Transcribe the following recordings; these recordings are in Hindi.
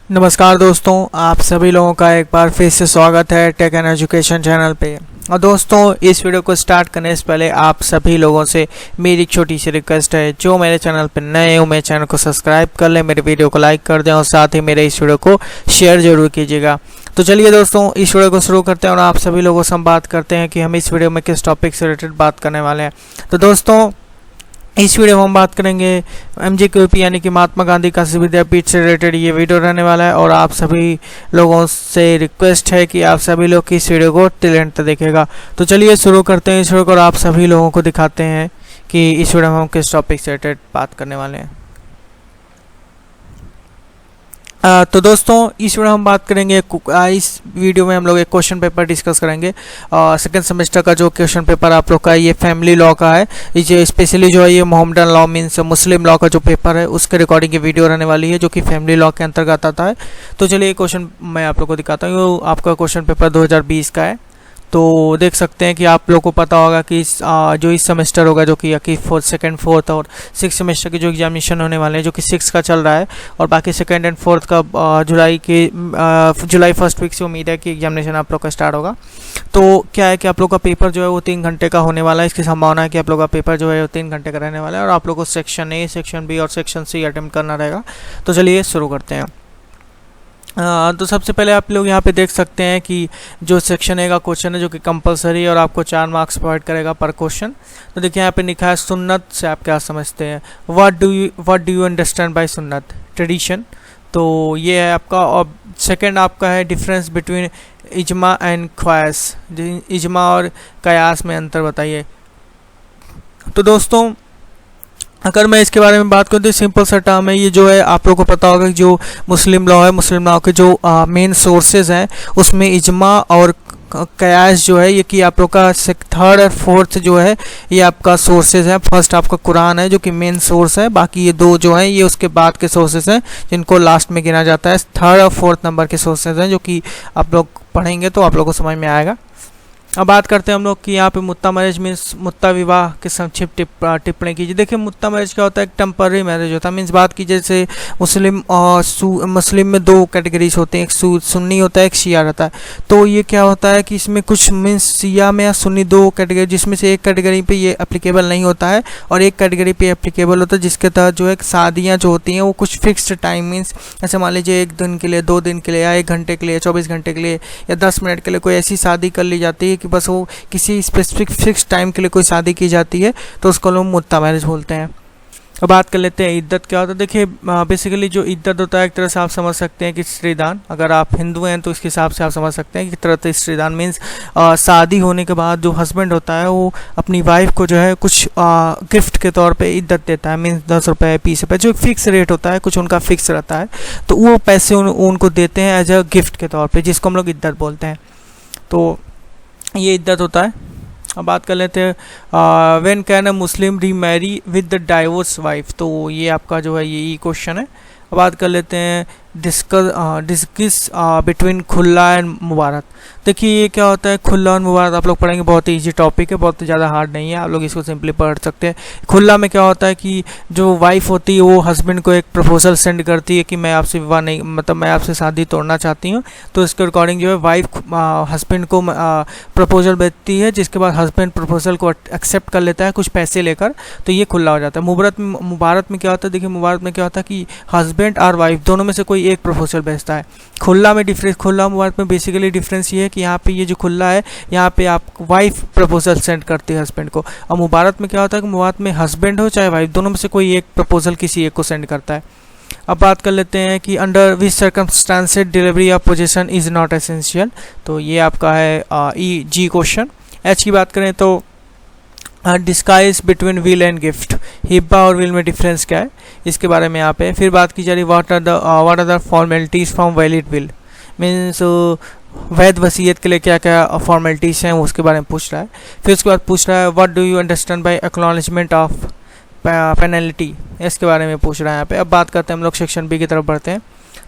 नमस्कार दोस्तों, आप सभी लोगों का एक बार फिर से स्वागत है टेक एंड एजुकेशन चैनल पे। और दोस्तों, इस वीडियो को स्टार्ट करने से पहले आप सभी लोगों से मेरी एक छोटी सी रिक्वेस्ट है, जो मेरे चैनल पे नए हो मेरे चैनल को सब्सक्राइब कर लें, मेरे वीडियो को लाइक कर दें और साथ ही मेरे इस वीडियो को शेयर जरूर कीजिएगा। तो चलिए दोस्तों, इस वीडियो को शुरू करते हैं और आप सभी लोगों से हम बात करते हैं कि हम इस वीडियो में किस टॉपिक से रिलेटेड बात करने वाले हैं। तो दोस्तों, इस वीडियो में हम बात करेंगे MGQP यानी कि महात्मा गांधी काशी विद्यापीठ से रिलेटेड ये वीडियो रहने वाला है। और आप सभी लोगों से रिक्वेस्ट है कि आप सभी लोग इस वीडियो को टिल एंड तक देखिएगा। तो चलिए शुरू करते हैं इस वीडियो को और आप सभी लोगों को दिखाते हैं कि इस वीडियो में हम किस टॉपिक से रिलेटेड बात करने वाले हैं। तो दोस्तों, इस वीडियो हम बात करेंगे, इस वीडियो में हम लोग एक क्वेश्चन पेपर डिस्कस करेंगे। सेकंड सेमेस्टर का जो क्वेश्चन पेपर आप लोग का ये फैमिली लॉ का है। ये स्पेशली जो है ये मोहम्मदन लॉ मीन्स मुस्लिम लॉ का जो पेपर है उसके रिकॉर्डिंग की वीडियो रहने वाली है, जो कि फैमिली लॉ के अंतर्गत आता है। तो चलिए क्वेश्चन मैं आप लोग को दिखाता हूँ। आपका क्वेश्चन पेपर 2020 का है। तो देख सकते हैं कि आप लोग को पता होगा कि जो इस सेमेस्टर होगा, जो कि सेकंड फोर्थ और सिक्स सेमेस्टर के जो एग्जामिनेशन होने वाले हैं, जो कि 6 का चल रहा है और बाकी सेकंड एंड फोर्थ का जुलाई फर्स्ट वीक से उम्मीद है कि एग्जामिनेशन आप लोग का स्टार्ट होगा। तो क्या है कि आप लोग का पेपर जो है वो 3 घंटे का होने वाला है। इसकी संभावना है कि आप लोग का पेपर जो है वो 3 घंटे का रहने वाला है और आप लोग को सेक्शन ए, सेक्शन बी और सेक्शन सी अटेम्प्ट करना रहेगा। तो चलिए शुरू करते हैं। तो सबसे पहले आप लोग यहाँ पे देख सकते हैं कि जो सेक्शन ए का क्वेश्चन है, जो कि कंपलसरी है और आपको 4 मार्क्स प्रोवाइड करेगा पर क्वेश्चन। तो देखिए यहाँ पे लिखा है सुन्नत से आप क्या समझते हैं। What do you understand bye सुन्नत, ट्रेडिशन। तो ये है आपका। और सेकंड आपका है डिफरेंस बिटवीन इजमा एंड क़यास, इजमा और क़यास में अंतर बताइए। तो दोस्तों, अगर मैं इसके बारे में बात करूँ तो सिंपल सा टर्म है। ये जो है आप लोगों को पता होगा कि जो मुस्लिम लॉ है, मुस्लिम लॉ के जो मेन सोर्सेज हैं उसमें इजमा और क़यास जो है ये कि आप लोग का थर्ड और फोर्थ जो है ये आपका सोर्सेज है। फर्स्ट आपका कुरान है जो कि मेन सोर्स है, बाकी ये 2 जो हैं ये उसके बाद के सोर्सेज हैं जिनको लास्ट में गिना जाता है। थर्ड और फोर्थ नंबर के सोर्सेज हैं जो कि आप लोग पढ़ेंगे तो आप लोग को समझ में आएगा। अब बात करते हैं हम लोग कि यहाँ पे मुत्ता मैरिज मीन्स मुत्ता विवाह के संक्षिप्त टिप्पणी कीजिए। देखिए मुत्ता मैरिज क्या होता है, एक टेम्पररी मैरिज होता है। मीन्स बात की जैसे मुस्लिम में 2 कैटेगरीज होते हैं, एक सुन्नी होता है, एक शिया रहता है। तो ये क्या होता है कि इसमें कुछ मीन्स शिया में या सुन्नी 2 कैटेगरी, जिसमें से एक कैटेगरी पे ये एप्लीकेबल नहीं होता है और एक कैटेगरी पे एप्लीकेबल होता है, जिसके तहत जो है शादियाँ जो होती हैं वो कुछ फिक्स्ड टाइम मीन्स ऐसे मान लीजिए 1 दिन के लिए, 2 दिन के लिए या 1 घंटे के लिए, 24 घंटे के लिए या 10 मिनट के लिए कोई ऐसी शादी कर ली जाती है कि बस वो किसी स्पेसिफिक फिक्स टाइम के लिए कोई शादी की जाती है, तो उसको लोग मुत्ता मैरिज बोलते हैं। अब बात कर लेते हैं इद्दत क्या होता है। देखिए बेसिकली जो इद्दत होता है एक तरह से आप समझ सकते हैं कि स्त्रीदान। अगर आप हिंदू हैं तो इसके हिसाब से आप समझ सकते हैं कि तरह से स्त्रीदान मीन्स शादी होने के बाद जो हस्बैंड होता है वो अपनी वाइफ को जो है कुछ गिफ्ट के तौर पे इद्दत देता है। मीन्स 10 रुपये, 20 रुपये, जो फिक्स रेट होता है, कुछ उनका फिक्स रहता है, तो वो पैसे उनको देते हैं एज अ गिफ्ट के तौर पर, जिसको हम लोग इद्दत बोलते हैं। तो ये इद्दत होता है। अब बात कर लेते हैं when can a Muslim remarry with the divorce wife. तो ये आपका जो है यही क्वेश्चन है। अब बात कर लेते हैं डिस्कस बिटवीन खुल्ला एंड मुबारक। देखिए ये क्या होता है, खुल्ला और मुबारक आप लोग पढ़ेंगे, बहुत ही ईजी टॉपिक है, बहुत ज़्यादा हार्ड नहीं है, आप लोग इसको सिंपली पढ़ सकते हैं। खुल्ला में क्या होता है कि जो वाइफ होती है वो हस्बैंड को एक प्रपोजल सेंड करती है कि मैं आपसे विवाह नहीं, मतलब मैं आपसे शादी तोड़ना चाहती हूँ। तो इसके अकॉर्डिंग जो है वाइफ हस्बैंड को प्रपोजल भेजती है, जिसके बाद हस्बैंड प्रपोजल को एक्सेप्ट कर लेता है कुछ पैसे लेकर, तो ये खुल्ला हो जाता है। मुबारक में क्या होता है, देखिए मुबारक में क्या होता है कि हस्बैंड और वाइफ दोनों में से कोई एक प्रपोजल भेजता है। खुल्ला में डिफरेंस, खुल्ला मुबारक में बेसिकली डिफरेंस ये है कि यहाँ पे ये जो खुल्ला है यहाँ पे आप वाइफ प्रपोजल सेंड करती है हस्बैंड को, और मुबारक में क्या होता है कि मुबारक में हस्बैंड हो चाहे वाइफ, दोनों में से कोई एक प्रपोजल किसी एक को सेंड करता है। अब बात कर लेते हैं कि under which circumstances delivery of position is not essential. तो ये आपका है जी क्वेश्चन। एच की बात करें तो distinguish between will and gift, हिब्बा और विल में डिफरेंस क्या है इसके बारे में यहाँ पे फिर बात की जा रही। What are the formalities from valid will, means वैध वसीयत के लिए क्या क्या फॉर्मेलिटीज़ हैं उसके बारे में पूछ रहा है। फिर उसके बाद पूछ रहा है what do you understand bye acknowledgement of penalty, इसके बारे में पूछ रहा है यहाँ पे। अब बात करते हैं हम लोग सेक्शन बी की तरफ बढ़ते हैं।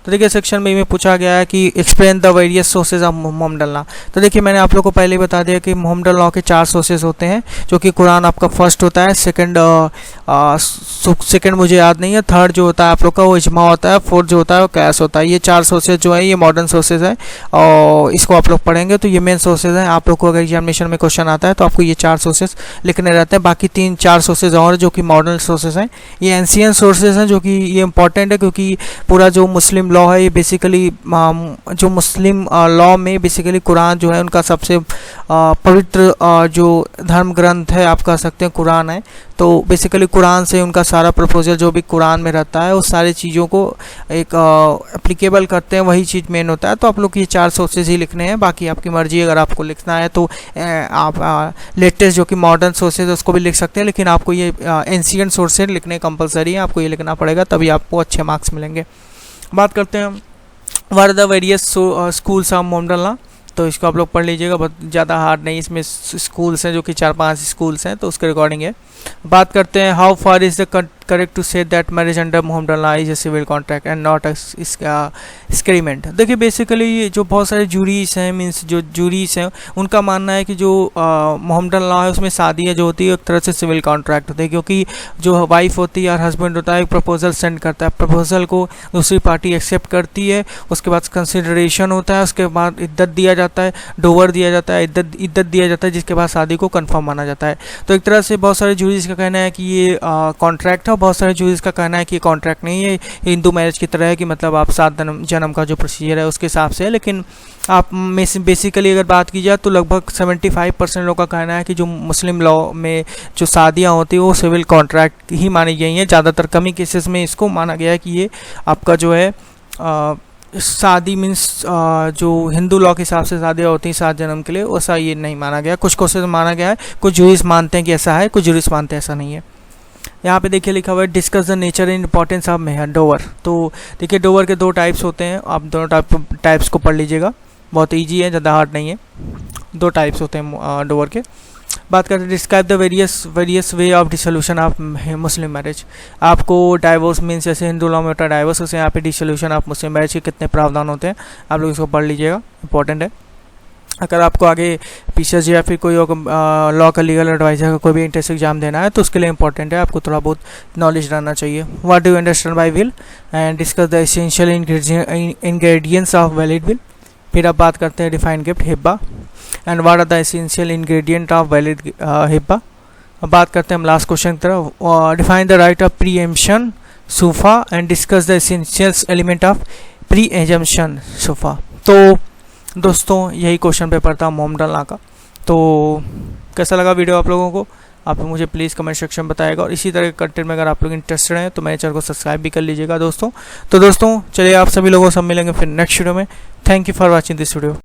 तो देखिए सेक्शन बी में पूछा गया है कि explain the various sources of Mohammedan law. तो देखिए मैंने आप लोग को पहले ही बता दिया कि मोहम्मदन लॉ के 4 सोर्सेज होते हैं, जो कि कुरान आपका फर्स्ट होता है, सेकंड मुझे याद नहीं है, थर्ड जो होता है आप लोग का वो इजमा होता है, फोर्थ जो होता है वो कैस होता है। ये 4 सोर्सेज जो है ये मॉडर्न सोर्सेज है और इसको आप लोग पढ़ेंगे तो ये मेन सोर्सेज हैं। आप लोग को अगर एग्जामिनेशन में क्वेश्चन आता है तो आपको ये 4 सोर्सेज लिखने रहते हैं। बाकी 3-4 सोर्सेज और जो कि मॉडर्न सोर्सेज हैं, ये एंशियंट सोर्सेज हैं, जो कि ये इंपॉर्टेंट है क्योंकि पूरा जो मुस्लिम लॉ है ये बेसिकली जो मुस्लिम लॉ में बेसिकली कुरान जो है उनका सबसे पवित्र जो धर्म ग्रंथ है आप कह सकते हैं कुरान है। तो बेसिकली कुरान से उनका सारा प्रपोजल जो भी कुरान में रहता है उस सारी चीज़ों को एक एप्लीकेबल करते हैं, वही चीज़ मेन होता है। तो आप लोग ये 4 सोर्सेज ही लिखने हैं, बाकी आपकी मर्जी, अगर आपको लिखना है तो आप लेटेस्ट जो कि मॉडर्न सोर्सेज उसको भी लिख सकते हैं, लेकिन आपको ये एंशिएंट सोर्सेज लिखने कंपलसरी है, आपको ये लिखना पड़ेगा तभी आपको अच्छे मार्क्स मिलेंगे। बात करते हैं were the various schools of Mohammedan law. तो इसको आप लोग पढ़ लीजिएगा, बहुत ज़्यादा हार्ड नहीं, इसमें स्कूल्स हैं जो कि 4-5 स्कूल्स हैं तो उसके रिकॉर्डिंग है। बात करते हैं how far is the correct to say that marriage under Mohammedan law is a civil contract and not इसका एग्रीमेंट। देखिए बेसिकली जो बहुत सारे जूरीज हैं, मीन्स जो जूरीज हैं उनका मानना है कि जो मोहम्मदन लॉ है उसमें शादियाँ जो होती है एक तरह से सिविल कॉन्ट्रैक्ट होती है, क्योंकि जो वाइफ होती है और हस्बैंड होता है एक प्रपोजल सेंड करता है, प्रपोजल को दूसरी पार्टी एक्सेप्ट करती है, उसके बाद कंसिडरेशन होता है, उसके बाद इद्दत दिया जाता है, डोवर दिया जाता है, इद्दत दिया जाता है, जिसके बाद शादी को कन्फर्म माना जाता है। तो एक तरह से बहुत सारे जूरीज का कहना है कि ये कॉन्ट्रैक्ट है, बहुत सारे जूरीज का कहना है कि ये कॉन्ट्रैक्ट नहीं है, हिंदू मैरिज की तरह है कि मतलब आप 7 जन्म का जो प्रोसीजर है उसके हिसाब से है। लेकिन आप में बेसिकली अगर बात की जाए तो लगभग 75% लोगों का कहना है कि जो मुस्लिम लॉ में जो शादियाँ होती हैं वो सिविल कॉन्ट्रैक्ट ही मानी गई हैं। ज़्यादातर कमी केसेस में इसको माना गया है कि ये आपका जो है शादी मीन्स जो हिंदू लॉ के हिसाब से शादियाँ होती हैं 7 जन्म के लिए, वैसा ये नहीं माना गया। कुछ केसेस माना गया है, कुछ जूरिस्ट मानते हैं कि ऐसा है, कुछ जूरिस्ट मानते हैं ऐसा नहीं है। यहाँ पे देखिए लिखा हुआ है discuss the nature and importance of mehr dower. तो देखिए डोवर के 2 टाइप्स होते हैं, आप दोनों टाइप्स को पढ़ लीजिएगा, बहुत ईजी है, ज़्यादा हार्ड नहीं है। 2 टाइप्स होते हैं डोवर के। बात करते हैं describe the various way of dissolution of Muslim marriage. आपको डाइवोर्स मीन्स जैसे हिंदू लॉ में होता है डाइवोर्स, उसे यहाँ पे डिसोल्यूशन ऑफ मुस्लिम मैरिज के कितने प्रावधान होते हैं आप लोग इसको पढ़ लीजिएगा, इंपॉर्टेंट है। अगर आपको आगे पीसीएस या फिर कोई लॉ का लीगल एडवाइजर का कोई भी इंट्रेंस एग्जाम देना है तो उसके लिए इंपॉर्टेंट है, आपको थोड़ा बहुत नॉलेज रहना चाहिए। What do you understand by will and discuss the essential ingredients of valid will. फिर अब बात करते हैं डिफाइन गिफ्ट हिब्बा and what are the essential ingredient of valid हिब्बा। अब बात करते हैं हम लास्ट क्वेश्चन की तरफ, define the right of preemption सूफा and discuss the essential element of preemption सूफा। तो दोस्तों यही क्वेश्चन पेपर था मोहम्मदन लॉ का। तो कैसा लगा वीडियो आप लोगों को, आप मुझे प्लीज़ कमेंट सेक्शन में बताएगा, और इसी तरह के कंटेंट में अगर आप लोग इंटरेस्टेड हैं तो मेरे चैनल को सब्सक्राइब भी कर लीजिएगा दोस्तों। तो दोस्तों चलिए आप सभी लोगों से मिलेंगे फिर नेक्स्ट वीडियो में। Thank you for watching this video.